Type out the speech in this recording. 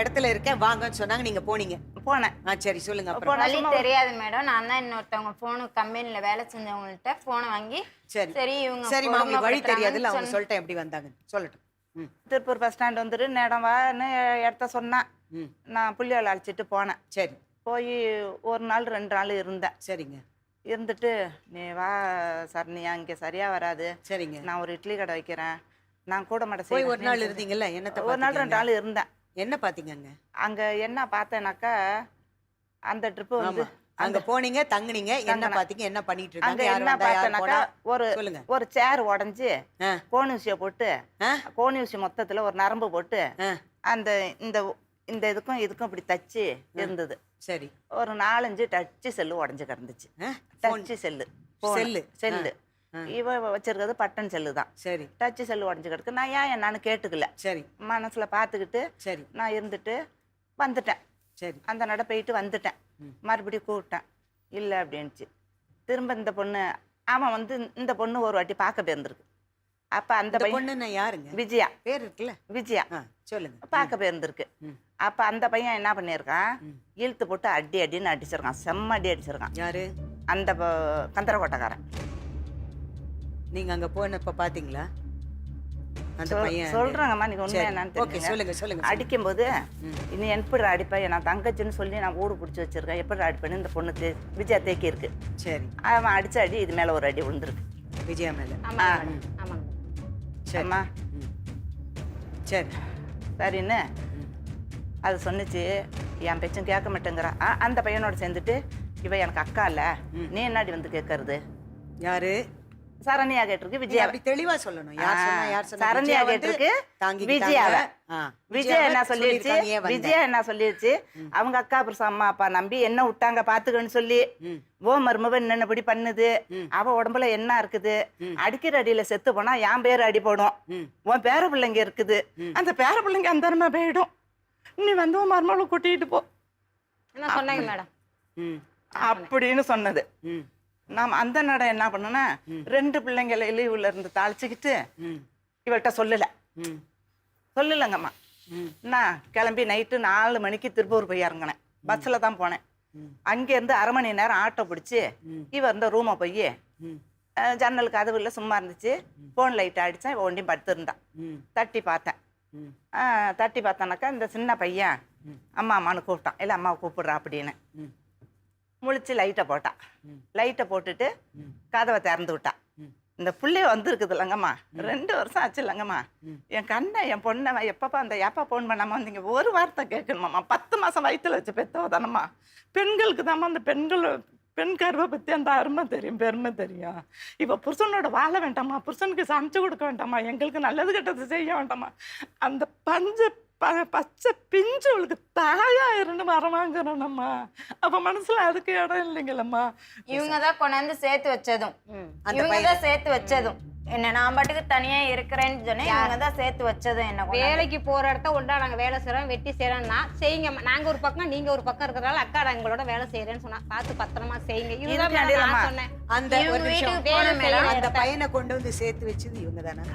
இடத்துல இருக்கேன் வாங்கன்னு சொன்னாங்க, நீங்க போனீங்க. போனேன். சரி சொல்லுங்க. அப்புறம் வழி தெரியாது மேடம். நான் தான் இன்னொருத்தவங்க போனு கம்பெனில வேலை செஞ்சவங்கள்ட்ட போனை வாங்கி சரி இவங்க சரி மாமி வழி தெரியாதுல்ல, அவங்க சொல்லிட்டேன் எப்படி வந்தாங்க சொல்லட்டும். திருப்பூர் பஸ் ஸ்டாண்ட் வந்துட்டு நேரம் வான்னு இடத்த சொன்னான். நான் புள்ளியால் அழைச்சிட்டு போனேன். சரி. போய் ஒரு நாள் 2 நாள் இருந்தேன். சரிங்க. இருந்துட்டு நீ வா சரணியா, இங்கே சரியா வராது. சரிங்க. நான் ஒரு இட்லி கடை வைக்கிறேன், நான் கூட மாட்டேன். போய் ஒரு நாள் இருந்தீங்கல்ல, என்னத்த ஒரு நாள் 2 நாள் இருந்தேன். என்ன பாத்தீங்க அங்க? என்ன பார்த்தேனாக்கா அந்த ட்ரிப்பு வந்து அங்க போனீங்க, தங்குனீங்க, என்ன பாத்தீங்க, என்ன பண்ணிட்டு இருக்காங்க? என்ன பார்த்தேனாக்கா ஒரு சேர் உடஞ்சி கோணி ஊசியை போட்டு, கோணி ஊசி மொத்தத்துல ஒரு நரம்பு போட்டு அந்த இந்த இந்த இதுக்கும் இப்படி தச்சு இருந்தது. சரி. ஒரு 4-5 டச்சு செல்லு உடஞ்சு கிடந்துச்சு. டச்சு செல்லு செல்லு இவ வச்சிருக்கிறது பட்டன் செல்லு தான். சரி. டச்சு செல்லு உடஞ்சு கிடக்கு. நான் ஏன் என்னன்னு கேட்டுக்கல. சரி. மனசுல பாத்துக்கிட்டு சரி நான் இருந்துட்டு வந்துட்டேன். சரி. அந்த நட போயிட்டு வந்துட்டேன். மறுபடியும் கூப்பிட்டேன், இல்லை அப்படின்ச்சு. திரும்ப இந்த பொண்ணு அவன் வந்து இந்த பொண்ணு ஒரு வாட்டி பார்க்க போயிருந்துருக்கு. அப்ப அந்த பொண்ணு யாருங்க? விஜயா பேர் இருக்குல்ல, விஜயா. சொல்லுங்க. பார்க்க போயிருந்துருக்கு. அப்ப அந்த பையன் என்ன பண்ணிருக்கான், இழுத்து போட்டு அடின்னு அடிச்சிருக்கான். செம்ம அடி அடிச்சிருக்கான். யாரு? அந்த கந்தரக்கோட்டைக்காரன். நீங்க அங்க போனப்ப பாத்தீங்களா? சொல்றாங்கம்மா, நீங்க உண்மை என்னன்னு சொல்லுங்க. அடிக்கும்போது நீ எப்படி அடிப்ப, நான் தங்கச்சின்னு சொல்லி நான் ஊடு பிடிச்சி வச்சிருக்கேன், எப்படி அடிப்பேன்னு இந்த பொண்ணு விஜயா தேக்கி இருக்கு. சரி. அவன் அடிச்ச அடி இது மேல ஒரு அடி விழுந்துருக்கு, விஜயா மேல. சரிம்மா. சரி சரின்னு அது சொன்னிச்சு. என் பேச்சும் கேட்க மாட்டேங்கிறா. அந்த பையனோட சேர்ந்துட்டு இவ எனக்கு அக்கா இல்ல, நீ என்னாடி வந்து கேட்கறது? யாரு? சரண்யா கேட்டிருக்கு விஜயா. அப்படி தெளிவா சொல்லணும். யார் சொன்னா யார் சொன்னா? சரண்யா கேட்டிருக்கு விஜயாவை. விஜயா என்ன சொல்லிடுச்சு, விஜயா என்ன சொல்லிடுச்சு, அவங்க அக்கா புருஷன் அம்மா அப்பா நம்பி என்ன விட்டாங்க பாத்துக்கன்னு சொல்லி, ஓ மருமவ என்னென்னபடி பண்ணுது, அவ உடம்புல என்ன இருக்குது, அடிக்கிற அடியில செத்து போனா என் பேரு அடி போடும், உன் பேர பிள்ளைங்க இருக்குது, அந்த பேர பிள்ளைங்க அந்த அருமை போயிடும், நீ வந்து உன் மருமகளை கூட்டிட்டு போ சொன்னாங்க மேடம் அப்படின்னு சொன்னது. நாம் அந்த நட என்ன பண்ணோன்னா 2 பிள்ளைங்களை லீவுல இருந்து தாளிச்சுக்கிட்டு இவள்கிட்ட சொல்லலங்கம்மா. நான் கிளம்பி நைட்டு 4 மணிக்கு திருப்பூர் போய் இறங்கினேன். பஸ்ல தான் போனேன். அங்கேருந்து 1/2 மணி நேரம் ஆட்டோ பிடிச்சி இவ இருந்த ரூமை போய் ஜன்னல் கதவு இல்லை சும்மா இருந்துச்சு. ஃபோன் லைட் அடித்தேன். இவ ஒண்டியும் படுத்துருந்தான். தட்டி பார்த்தேனாக்கா இந்த சின்ன பையன் அம்மான்னு கூப்பிட்டான். இல்லை அம்மாவை கூப்பிடுறா அப்படின்னு முழிச்சு லைட்டை போட்டான். லைட்டை போட்டுட்டு கதவை திறந்து விட்டான். இந்த பிள்ளைய வந்துருக்குது இல்லைங்கம்மா, 2 வருஷம் ஆச்சு இல்லைங்கம்மா. என் கண்ணை என் பொண்ணை எப்பப்பா அந்த எப்போ ஃபோன் பண்ணாமல் வந்தீங்க ஒரு வார்த்தை கேட்கணுமாம்மா. 10 மாதம் வயிற்றுல வச்சு பெற்றவ தானம்மா. பெண்களுக்கு தாம்மா அந்த பெண் கருவை பற்றி அந்த அருமை தெரியும், பெருமை தெரியும். இப்போ புருஷனோட வாழ வேண்டாமா, புருஷனுக்கு சமைச்சு கொடுக்க வேண்டாமா, எங்களுக்கு நல்லது கெட்டது செய்ய வேண்டாமா, அந்த பச்சை பிஞ்சு அவளுக்கு தாயா இருந்து வரவாங்கிறோம்மா. அப்ப மனசுல அதுக்கு இடம் இல்லைங்களம்மா. இவங்கதான் கொண்டாந்து சேர்த்து வச்சதும், இவங்கதான் சேர்த்து வச்சதும். என்ன நான் பாட்டுக்கு தனியா இருக்கிறேன்னு சொன்னேன். இவங்கதான் சேர்த்து வச்சதும். என்ன வேலைக்கு போற இடத்த ஒன்றா நாங்க வேலை செய்யறோம், வெட்டி செய்யறோம்னா செய்யுங்க. நாங்க ஒரு பக்கம் நீங்க ஒரு பக்கம் இருக்கிறதால அக்கா எங்களோட வேலை செய்யறேன்னு சொன்னா பார்த்து பத்திரமா செய்யுங்க. இதுதான் சொன்னேன். அந்த பையனை கொண்டு வந்து சேர்த்து வச்சது இவங்க தானே.